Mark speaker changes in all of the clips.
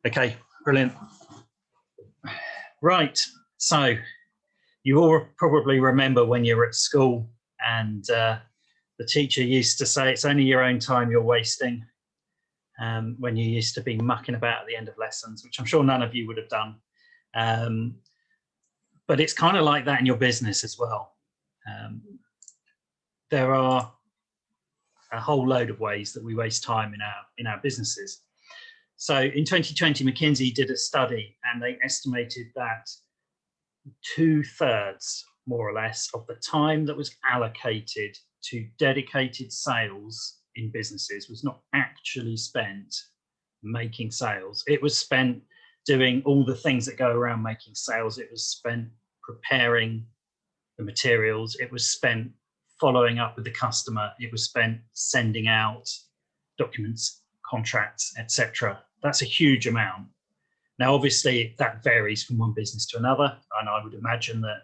Speaker 1: Okay, brilliant. Right, so you all probably remember when you were at school and the teacher used to say it's only your own time you're wasting, when you used to be mucking about at the end of lessons, which I'm sure none of you would have done. But it's kind of like that in your business as well. There are a whole load of ways that we waste time in our businesses. So in 2020, McKinsey did a study and they estimated that 2/3, more or less, of the time that was allocated to dedicated sales in businesses was not actually spent making sales. It was spent doing all the things that go around making sales. It was spent preparing the materials. It was spent following up with the customer. It was spent sending out documents, contracts, etc. That's a huge amount. Now, obviously, that varies from one business to another, and I would imagine that,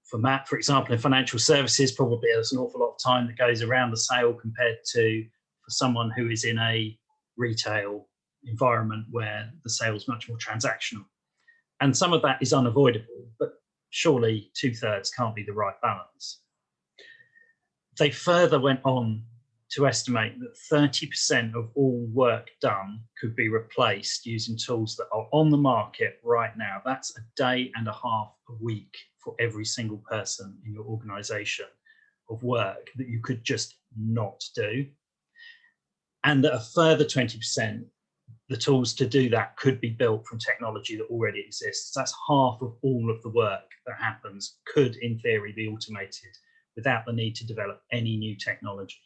Speaker 1: for Matt, for example, in financial services, probably there's an awful lot of time that goes around the sale compared to for someone who is in a retail environment where the sale is much more transactional. And some of that is unavoidable, but surely 2/3 can't be the right balance. They further went on to estimate that 30% of all work done could be replaced using tools that are on the market right now. That's a day and a half a week for every single person in your organization of work that you could just not do. And that a further 20%, the tools to do that could be built from technology that already exists. That's half of all of the work that happens could, in theory, be automated without the need to develop any new technology.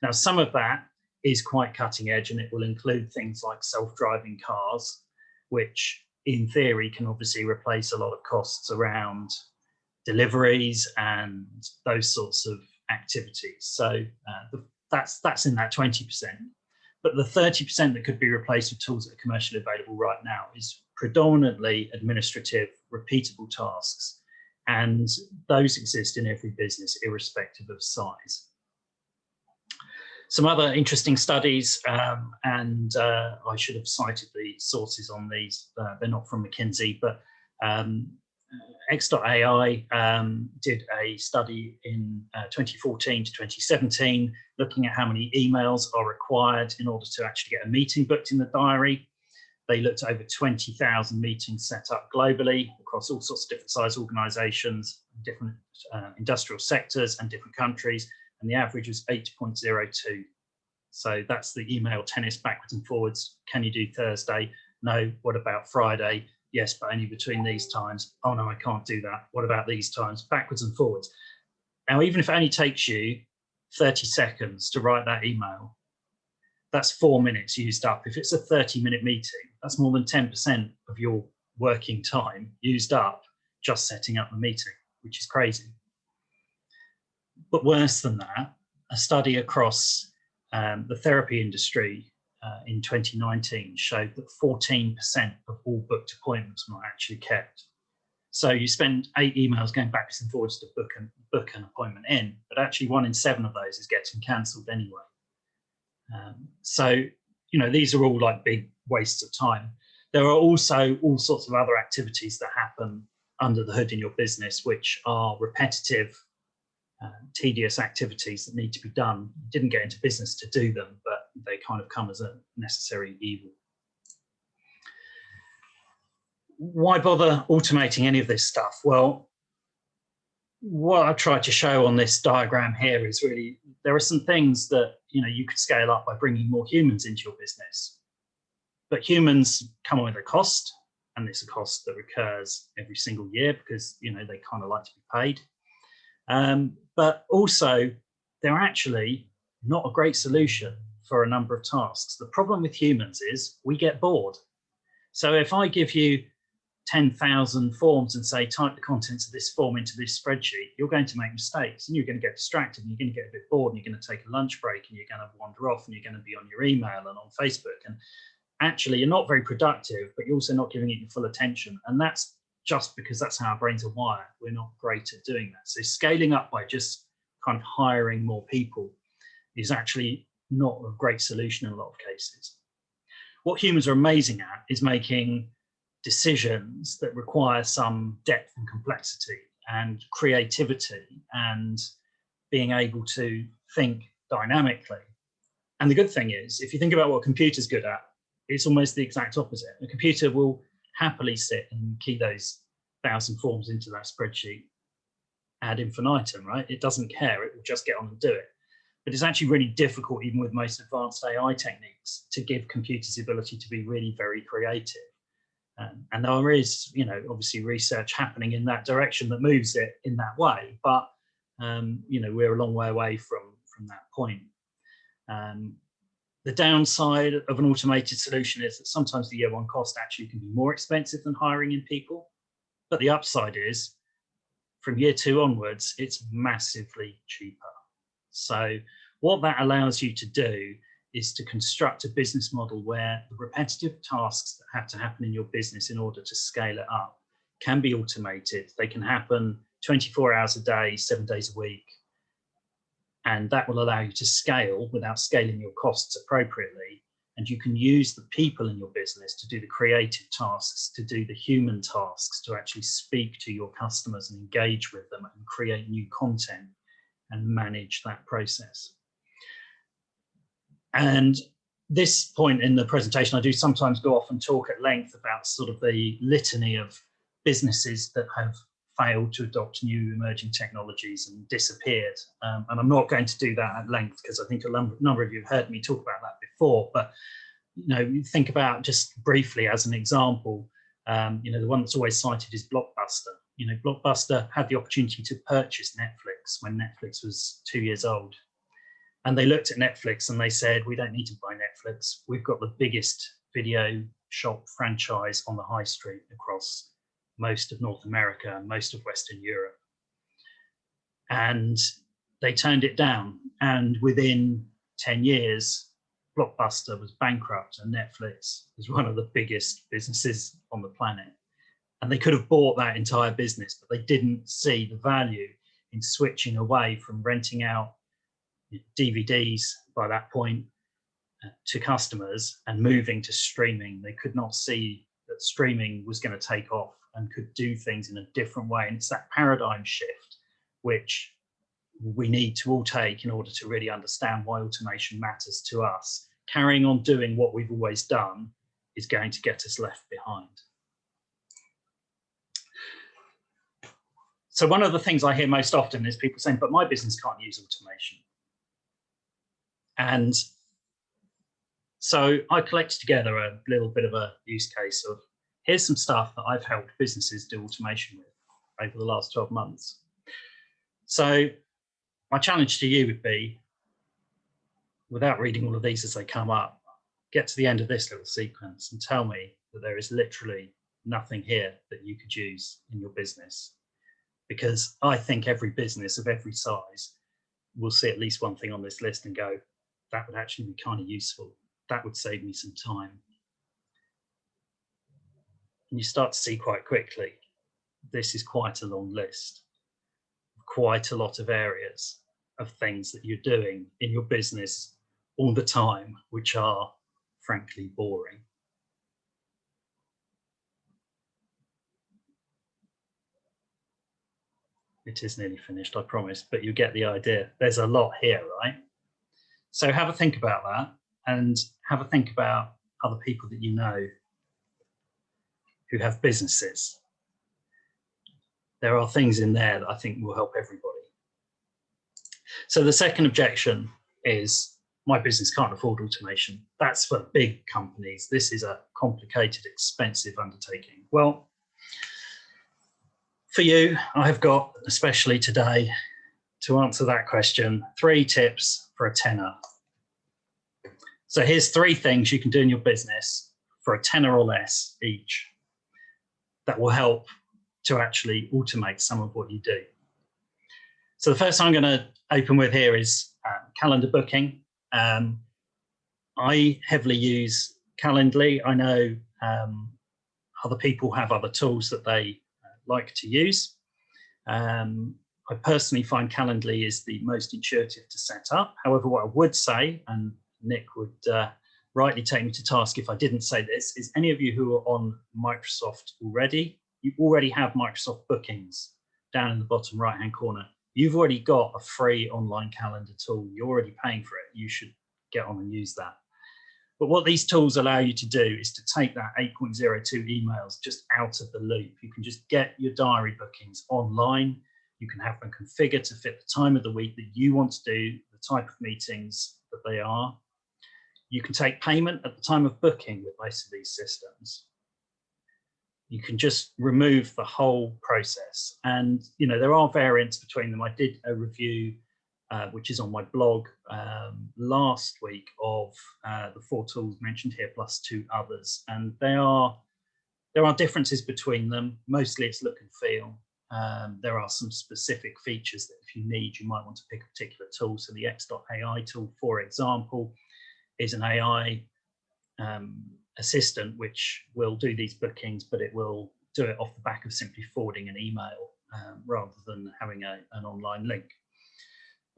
Speaker 1: Now, some of that is quite cutting edge, and it will include things like self-driving cars, which in theory can obviously replace a lot of costs around deliveries and those sorts of activities. So that's in that 20%. But the 30% that could be replaced with tools that are commercially available right now is predominantly administrative, repeatable tasks. And those exist in every business, irrespective of size. Some other interesting studies, and I should have cited the sources on these. They're not from McKinsey, but X.AI did a study in 2014 to 2017, looking at how many emails are required in order to actually get a meeting booked in the diary. They looked at over 20,000 meetings set up globally across all sorts of different size organizations, different industrial sectors and different countries. And the average was 8.02. So that's the email tennis backwards and forwards. Can you do Thursday? No. What about Friday? Yes, but only between these times. Oh no, I can't do that. What about these times? Backwards and forwards. Now, even if it only takes you 30 seconds to write that email, that's 4 minutes used up. If it's a 30-minute meeting, that's more than 10% of your working time used up just setting up the meeting, which is crazy. But worse than that, a study across the therapy industry in 2019 showed that 14% of all booked appointments were not actually kept. So you spend 8 emails going backwards and forwards to book an appointment in, but actually 1 in 7 of those is getting cancelled anyway. So, these are all like big wastes of time. There are also all sorts of other activities that happen under the hood in your business, which are repetitive, tedious activities that need to be done. You didn't get into business to do them, but they kind of come as a necessary evil. Why bother automating any of this stuff? Well, what I tried to show on this diagram here is really there are some things that you could scale up by bringing more humans into your business. But humans come with a cost, and it's a cost that recurs every single year because they kind of like to be paid. But also, they're actually not a great solution for a number of tasks. The problem with humans is we get bored. So if I give you 10,000 forms and say, type the contents of this form into this spreadsheet, you're going to make mistakes and you're going to get distracted and you're going to get a bit bored and you're going to take a lunch break and you're going to wander off and you're going to be on your email and on Facebook. And actually, you're not very productive, but you're also not giving it your full attention. And that's just because that's how our brains are wired. We're not great at doing that. So scaling up by just kind of hiring more people is actually not a great solution in a lot of cases. what humans are amazing at is making decisions that require some depth and complexity and creativity and being able to think dynamically. And the good thing is, if you think about what a computer's good at, it's almost the exact opposite. A computer will happily sit and key those 1,000 forms into that spreadsheet ad infinitum, right? It doesn't care, it will just get on and do it. But it's actually really difficult, even with most advanced AI techniques, to give computers the ability to be really very creative. And there is, obviously research happening in that direction that moves it in that way. But, we're a long way away from that point. The downside of an automated solution is that sometimes the year one cost actually can be more expensive than hiring in people. But the upside is, from year two onwards, it's massively cheaper. So what that allows you to do is to construct a business model where the repetitive tasks that have to happen in your business in order to scale it up can be automated. They can happen 24 hours a day, 7 days a week. And that will allow you to scale without scaling your costs appropriately. And you can use the people in your business to do the creative tasks, to do the human tasks, to actually speak to your customers and engage with them and create new content and manage that process. And this point in the presentation, I do sometimes go off and talk at length about sort of the litany of businesses that have failed to adopt new emerging technologies and disappeared. And I'm not going to do that at length because I think a number of you have heard me talk about that before. But think about, just briefly as an example, the one that's always cited is Blockbuster. Blockbuster had the opportunity to purchase Netflix when Netflix was 2 years old. And they looked at Netflix and they said, we don't need to buy Netflix. We've got the biggest video shop franchise on the high street across most of North America and most of Western Europe. And they turned it down. And within 10 years, Blockbuster was bankrupt and Netflix was one of the biggest businesses on the planet. And they could have bought that entire business, but they didn't see the value in switching away from renting out DVDs by that point to customers and moving to streaming. They could not see that streaming was going to take off and could do things in a different way. And it's that paradigm shift which we need to all take in order to really understand why automation matters to us. Carrying on doing what we've always done is going to get us left behind. So one of the things I hear most often is people saying, but my business can't use automation. And so I collected together a little bit of a use case of, here's some stuff that I've helped businesses do automation with over the last 12 months. So my challenge to you would be, without reading all of these as they come up, get to the end of this little sequence and tell me that there is literally nothing here that you could use in your business. Because I think every business of every size will see at least one thing on this list and go, that would actually be kind of useful. That would save me some time. And you start to see quite quickly, this is quite a long list, quite a lot of areas of things that you're doing in your business all the time, which are frankly boring. It is nearly finished, I promise, but you get the idea. There's a lot here, right? So have a think about that and have a think about other people that you know who have businesses. There are things in there that I think will help everybody. So the second objection is, my business can't afford automation. That's for big companies. This is a complicated, expensive undertaking. Well, for you, I have got, especially today, to answer that question, 3 tips for a tenner. So here's 3 things you can do in your business for a tenner or less each that will help to actually automate some of what you do. So the first I'm going to open with here is calendar booking. I heavily use Calendly. I know other people have other tools that they like to use. I personally find Calendly is the most intuitive to set up. However, what I would say, and Nick would rightly take me to task if I didn't say this, is any of you who are on Microsoft already, you already have Microsoft bookings down in the bottom right-hand corner. You've already got a free online calendar tool. You're already paying for it. You should get on and use that. But what these tools allow you to do is to take that 8.02 emails just out of the loop. You can just get your diary bookings online. You can have them configured to fit the time of the week that you want to do, the type of meetings that they are. You can take payment at the time of booking with most of these systems. You can just remove the whole process. And, you know, there are variants between them. I did a review, which is on my blog last week, of the 4 tools mentioned here, plus 2 others. And there are differences between them. Mostly it's look and feel. There are some specific features that if you need, you might want to pick a particular tool. So the X.AI tool, for example, is an AI assistant which will do these bookings, but it will do it off the back of simply forwarding an email rather than having an online link.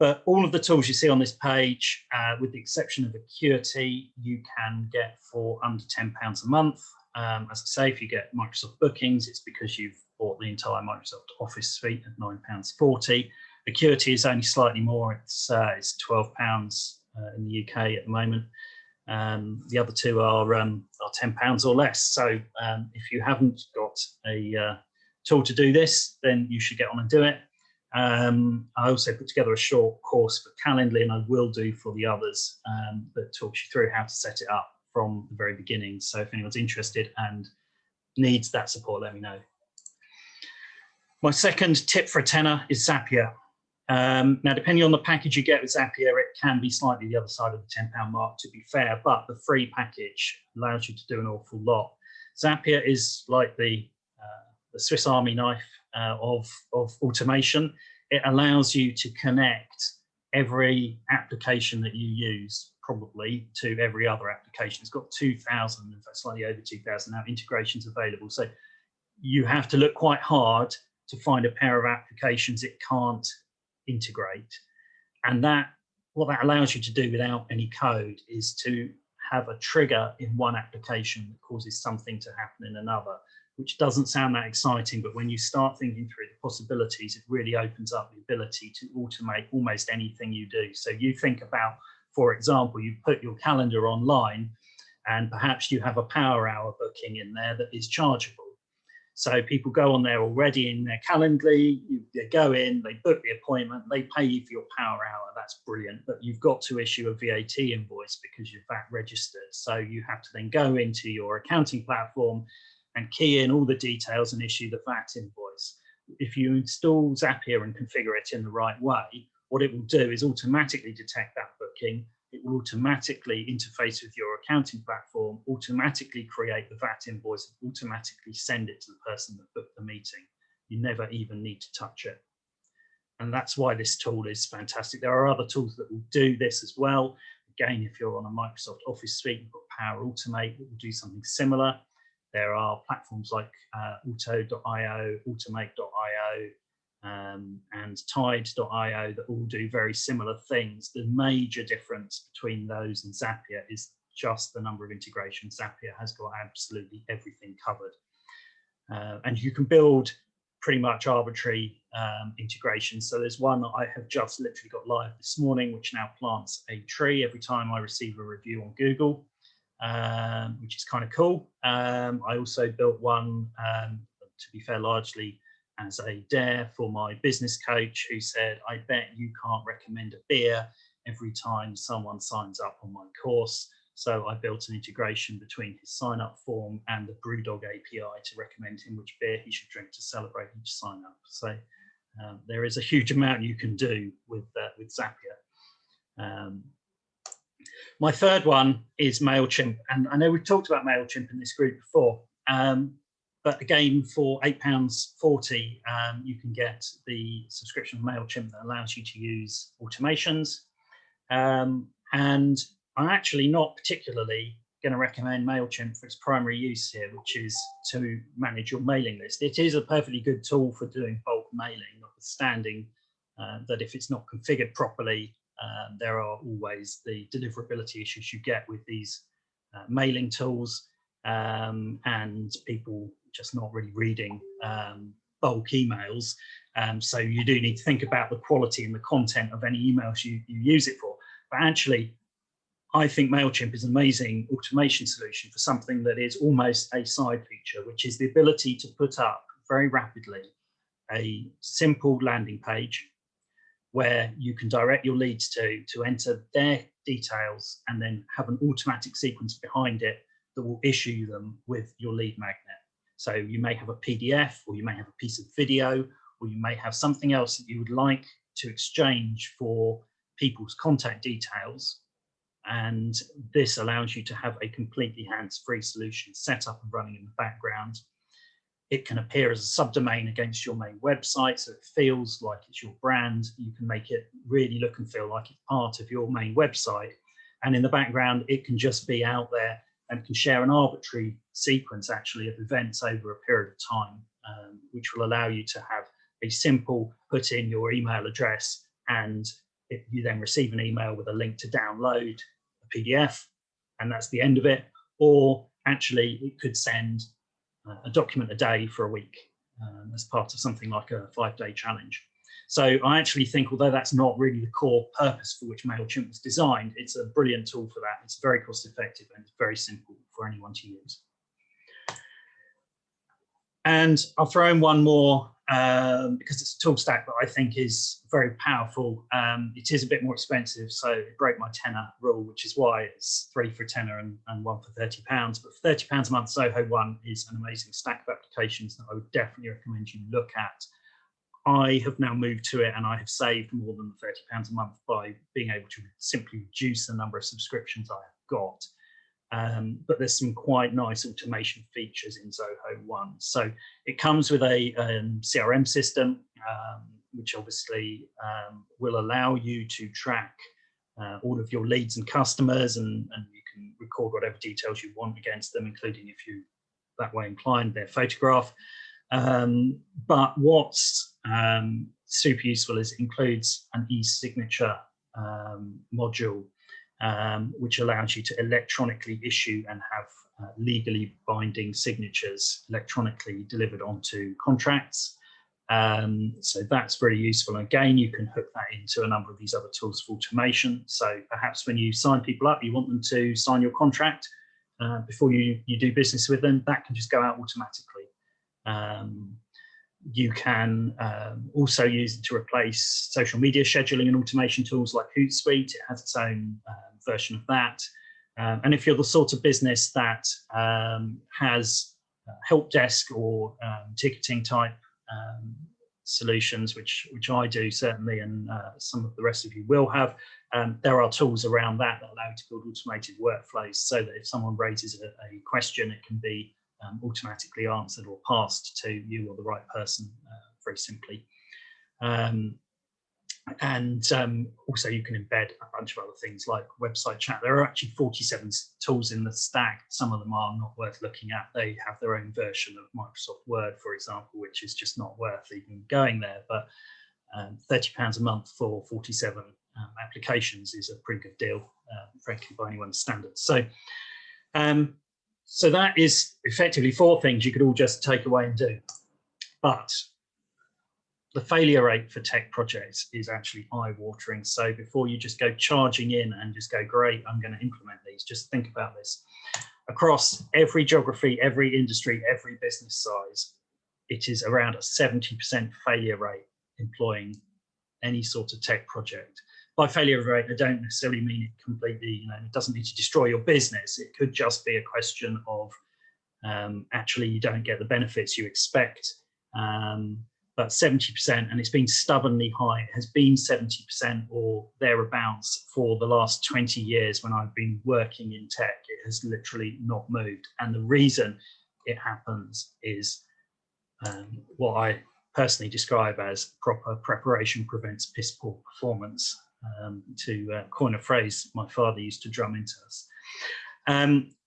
Speaker 1: But all of the tools you see on this page, with the exception of Acuity, you can get for under £10 a month. As I say, if you get Microsoft bookings, it's because you've bought the entire Microsoft Office suite at £9.40. Acuity is only slightly more. It's £12 in the UK at the moment. The other 2 are £10 or less. So if you haven't got a tool to do this, then you should get on and do it. I also put together a short course for Calendly, and I will do for the others, that talks you through how to set it up from the very beginning. So if anyone's interested and needs that support, let me know. My second tip for a tenner is Zapier. Now, depending on the package you get with Zapier, it can be slightly the other side of the £10 mark, to be fair, but the free package allows you to do an awful lot. Zapier is like the Swiss Army knife of automation. It allows you to connect every application that you use, probably, to every other application. It's got 2,000, in fact, slightly over 2,000 now integrations available. So you have to look quite hard to find a pair of applications it can't integrate. And what that allows you to do without any code is to have a trigger in one application that causes something to happen in another, which doesn't sound that exciting, but when you start thinking through the possibilities, it really opens up the ability to automate almost anything you do. So you think about, for example, you put your calendar online and perhaps you have a power hour booking in there that is chargeable. So people go on there already in their Calendly, they go in, they book the appointment, they pay you for your power hour. That's brilliant, but you've got to issue a VAT invoice because you're VAT registered. So you have to then go into your accounting platform and key in all the details and issue the VAT invoice. If you install Zapier and configure it in the right way, what it will do is automatically detect that booking. It will automatically interface with your accounting platform, automatically create the VAT invoice, and automatically send it to the person that booked the meeting. You never even need to touch it. And that's why this tool is fantastic. There are other tools that will do this as well. Again, if you're on a Microsoft Office suite, you've got Power Automate that will do something similar. There are platforms like Auto.io, Automate.io, and Tide.io that all do very similar things. The major difference between those and Zapier is just the number of integrations. Zapier has got absolutely everything covered. And you can build pretty much arbitrary integrations. So there's one that I have just literally got live this morning, which now plants a tree every time I receive a review on Google, which is kind of cool. I also built one, to be fair, largely as a dare for my business coach, who said, I bet you can't recommend a beer every time someone signs up on my course. So I built an integration between his sign up form and the Brewdog API to recommend him which beer he should drink to celebrate each sign up. So there is a huge amount you can do with Zapier. My third one is MailChimp. And I know we've talked about MailChimp in this group before. But again, for £8.40, you can get the subscription of MailChimp that allows you to use automations. And I'm actually not particularly going to recommend MailChimp for its primary use here, which is to manage your mailing list. It is a perfectly good tool for doing bulk mailing, notwithstanding that if it's not configured properly, there are always the deliverability issues you get with these mailing tools, and people just not really reading bulk emails. So you do need to think about the quality and the content of any emails you use it for. But actually, I think MailChimp is an amazing automation solution for something that is almost a side feature, which is the ability to put up very rapidly a simple landing page where you can direct your leads to enter their details and then have an automatic sequence behind it that will issue them with your lead magnet. So you may have a PDF, or you may have a piece of video, or you may have something else that you would like to exchange for people's contact details. And this allows you to have a completely hands-free solution set up and running in the background. It can appear as a subdomain against your main website, so it feels like it's your brand. You can make it really look and feel like it's part of your main website. And in the background, it can just be out there and can share an arbitrary sequence actually of events over a period of time, which will allow you to have a simple put in your email address, and you then receive an email with a link to download a PDF, and that's the end of it. Or actually, it could send a document a day for a week as part of something like a 5-day challenge. So I actually think, although that's not really the core purpose for which MailChimp was designed, it's a brilliant tool for that. It's very cost effective and it's very simple for anyone to use. And I'll throw in one more because it's a tool stack that I think is very powerful. It is a bit more expensive, so it broke my tenner rule, which is why it's 3 for a tenner and 1 for £30. But for £30 a month, Zoho One is an amazing stack of applications that I would definitely recommend you look at. I have now moved to it, and I have saved more than £30 a month by being able to simply reduce the number of subscriptions I have got. But there's some quite nice automation features in Zoho One. So it comes with a CRM system, which obviously will allow you to track all of your leads and customers, and you can record whatever details you want against them, including, if you that way inclined, their photograph. But what's super useful is it includes an e-signature module, which allows you to electronically issue and have legally binding signatures electronically delivered onto contracts. So that's very useful. And again, you can hook that into a number of these other tools for automation. So perhaps when you sign people up, you want them to sign your contract before you do business with them, that can just go out automatically. You can also use it to replace social media scheduling and automation tools like Hootsuite. It has its own version of that. And if you're the sort of business that has help desk or ticketing type solutions, which I do certainly, and some of the rest of you will have, there are tools around that allow you to build automated workflows so that if someone raises a question, it can be automatically answered or passed to you or the right person very simply. Also you can embed a bunch of other things like website chat. There are actually 47 tools in the stack. Some of them are not worth looking at. They have their own version of Microsoft Word, for example, which is just not worth even going there. But £30 a month for 47 applications is a pretty good deal, frankly, by anyone's standards. So that is effectively 4 things you could all just take away and do. But the failure rate for tech projects is actually eye-watering. So before you just go charging in and just go, great, I'm going to implement these, just think about this. Across every geography, every industry, every business size, it is around a 70% failure rate employing any sort of tech project. By failure rate, I don't necessarily mean it completely, it doesn't need to destroy your business. It could just be a question of actually you don't get the benefits you expect. But 70%, and it's been stubbornly high, it has been 70% or thereabouts for the last 20 years when I've been working in tech. It has literally not moved. And the reason it happens is what I personally describe as proper preparation prevents piss poor performance. To coin a phrase my father used to drum into us.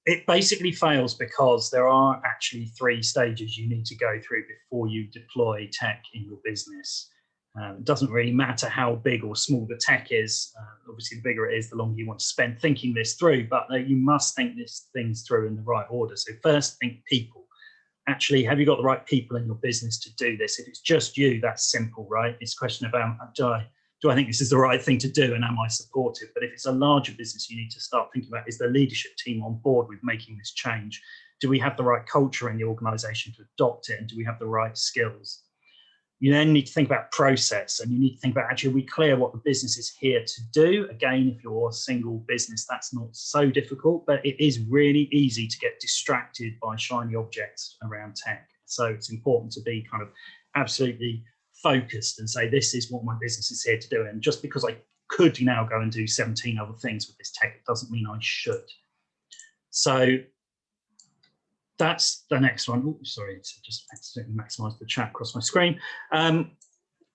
Speaker 1: It basically fails because there are actually 3 stages you need to go through before you deploy tech in your business. It doesn't really matter how big or small the tech is. Obviously, the bigger it is, the longer you want to spend thinking this through, but you must think these things through in the right order. So first, think people. Actually, have you got the right people in your business to do this? If it's just you, that's simple, right? It's a question about, do I think this is the right thing to do, and am I supportive? But if it's a larger business, you need to start thinking about, is the leadership team on board with making this change? Do we have the right culture in the organization to adopt it? And do we have the right skills? You then need to think about process, and you need to think about, actually, are we clear what the business is here to do? Again, if you're a single business, that's not so difficult, but it is really easy to get distracted by shiny objects around tech. So it's important to be kind of absolutely focused and say, this is what my business is here to do. And just because I could now go and do 17 other things with this tech, it doesn't mean I should. So that's the next one. Oh, sorry, it's just accidentally maximized the chat across my screen.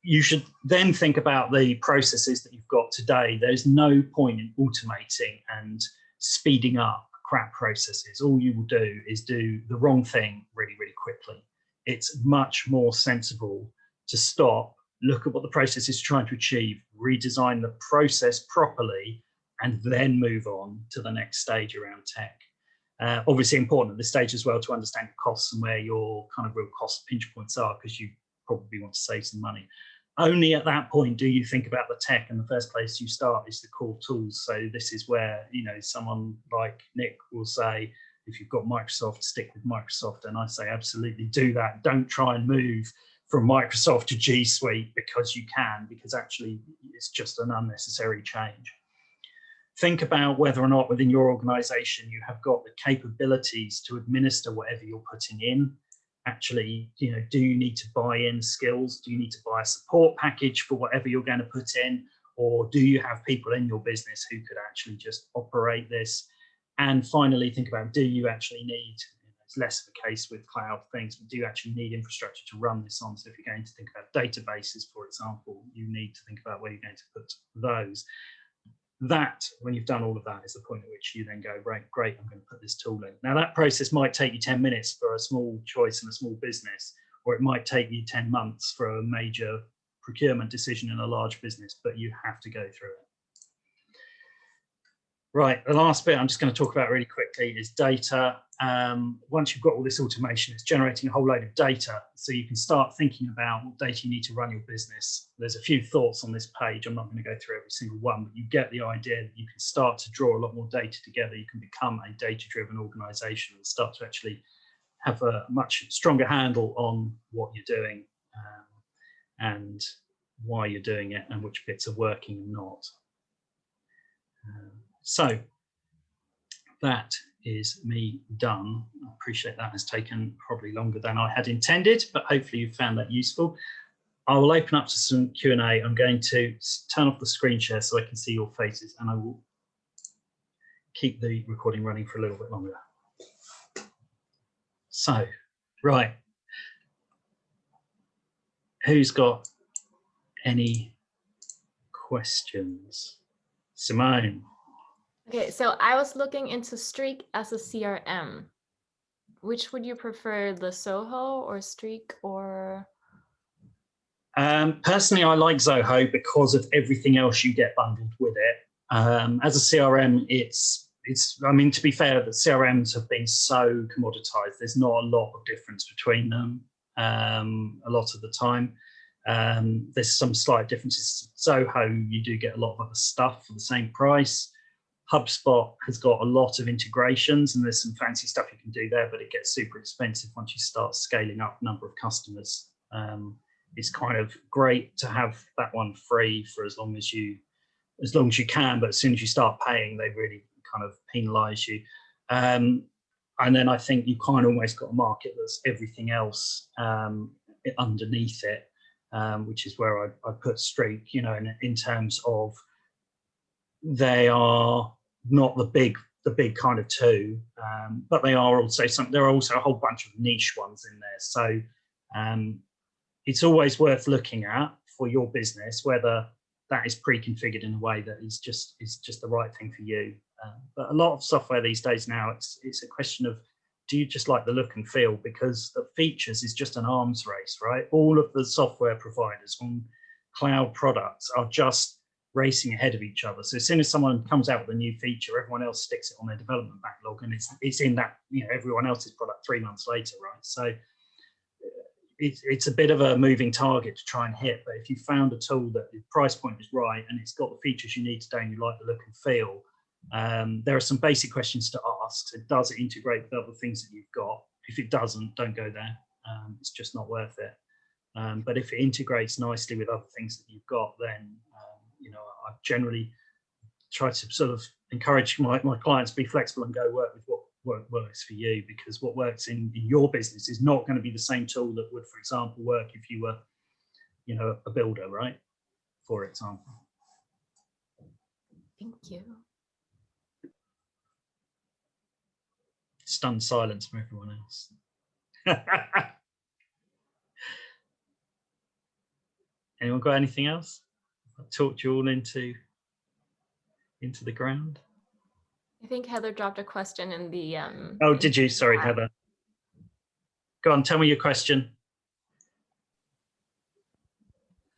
Speaker 1: You should then think about the processes that you've got today. There's no point in automating and speeding up crap processes. All you will do is do the wrong thing really, really quickly. It's much more sensible to stop, look at what the process is trying to achieve, redesign the process properly, and then move on to the next stage around tech. Obviously important at this stage as well to understand your costs and where your kind of real cost pinch points are, because you probably want to save some money. Only at that point do you think about the tech, and the first place you start is the core tools. So this is where, you know, someone like Nick will say, if you've got Microsoft, stick with Microsoft. And I say, absolutely do that. Don't try and move from Microsoft to G Suite because you can, because actually it's just an unnecessary change. Think about whether or not within your organization you have got the capabilities to administer whatever you're putting in. Actually, you know, do you need to buy in skills? Do you need to buy a support package for whatever you're going to put in? Or do you have people in your business who could actually just operate this? And finally, think about, do you actually need, it's less of a case with cloud things, but do you actually need infrastructure to run this on? So if you're going to think about databases, for example, you need to think about where you're going to put those. That, when you've done all of that, is the point at which you then go, right, great, I'm going to put this tool in. Now that process might take you 10 minutes for a small choice in a small business, or it might take you 10 months for a major procurement decision in a large business, but you have to go through it. Right, the last bit I'm just going to talk about really quickly is data. Once you've got all this automation, it's generating a whole load of data. So you can start thinking about what data you need to run your business. There's a few thoughts on this page. I'm not going to go through every single one, but you get the idea that you can start to draw a lot more data together. You can become a data-driven organization and start to actually have a much stronger handle on what you're doing and why you're doing it and which bits are working and not. So that is me done. I appreciate that has taken probably longer than I had intended, but hopefully you found that useful. I will open up to some Q&A. I'm going to turn off the screen share so I can see your faces, and I will keep the recording running for a little bit longer. So, right. Who's got any questions? Simone.
Speaker 2: Okay, so I was looking into Streak as a CRM. Which would you prefer, the Zoho or Streak or?
Speaker 1: Personally, I like Zoho because of everything else you get bundled with it. As a CRM, it's. I mean, to be fair, the CRMs have been so commoditized. There's not a lot of difference between them a lot of the time. There's some slight differences. Zoho, you do get a lot of other stuff for the same price. HubSpot has got a lot of integrations and there's some fancy stuff you can do there, but it gets super expensive once you start scaling up number of customers. It's kind of great to have that one free for as long as you can, but as soon as you start paying, they really kind of penalize you. And then I think you kind of almost got a market that's everything else underneath it, which is where I put Streak, you know, in terms of they are not the big kind of two, but they are also there are also a whole bunch of niche ones in there. So it's always worth looking at for your business whether that is pre-configured in a way that is just the right thing for you. But a lot of software these days now, it's a question of, do you just like the look and feel? Because the features is just an arms race, right? All of the software providers on cloud products are just racing ahead of each other. So as soon as someone comes out with a new feature, everyone else sticks it on their development backlog, and it's in that, you know, everyone else's product 3 months later, right? So it's a bit of a moving target to try and hit. But if you found a tool that the price point is right and it's got the features you need today and you like the look and feel, there are some basic questions to ask. So does it integrate with other things that you've got? If it doesn't, don't go there. It's just not worth it. But if it integrates nicely with other things that you've got, then you know, I generally try to sort of encourage my clients to be flexible and go work with what works for you, because what works in your business is not going to be the same tool that would, for example, work if you were, you know, a builder, right? For example.
Speaker 2: Thank you.
Speaker 1: Stunned silence from everyone else. Anyone got anything else? I talked you all into the ground.
Speaker 2: I think Heather dropped a question in the
Speaker 1: oh, did you? Sorry, Heather. Go on, tell me your question.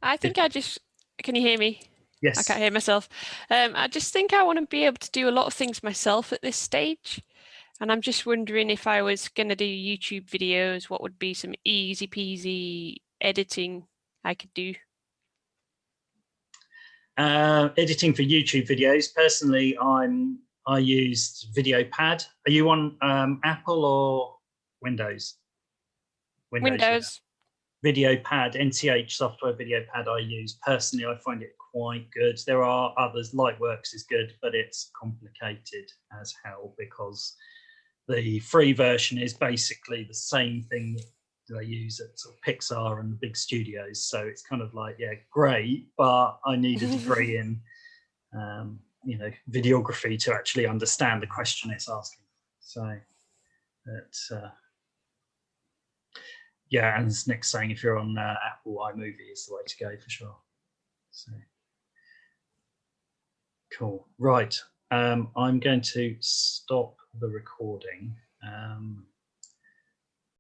Speaker 3: I think can you hear me?
Speaker 1: Yes.
Speaker 3: I can't hear myself. I just think I want to be able to do a lot of things myself at this stage. And I'm just wondering, if I was going to do YouTube videos, what would be some easy peasy editing I could do?
Speaker 1: Editing for YouTube videos. Personally, I used VideoPad. Are you on Apple or Windows?
Speaker 3: Windows.
Speaker 1: Yeah. VideoPad, NCH software VideoPad I use. Personally, I find it quite good. There are others, Lightworks is good, but it's complicated as hell, because the free version is basically the same thing they use at sort of Pixar and the big studios. So it's kind of like, yeah, great, but I need a degree in, you know, videography to actually understand the question it's asking. So it's, yeah, and as Nick's saying, if you're on Apple, iMovie is the way to go for sure. So cool, right. I'm going to stop the recording.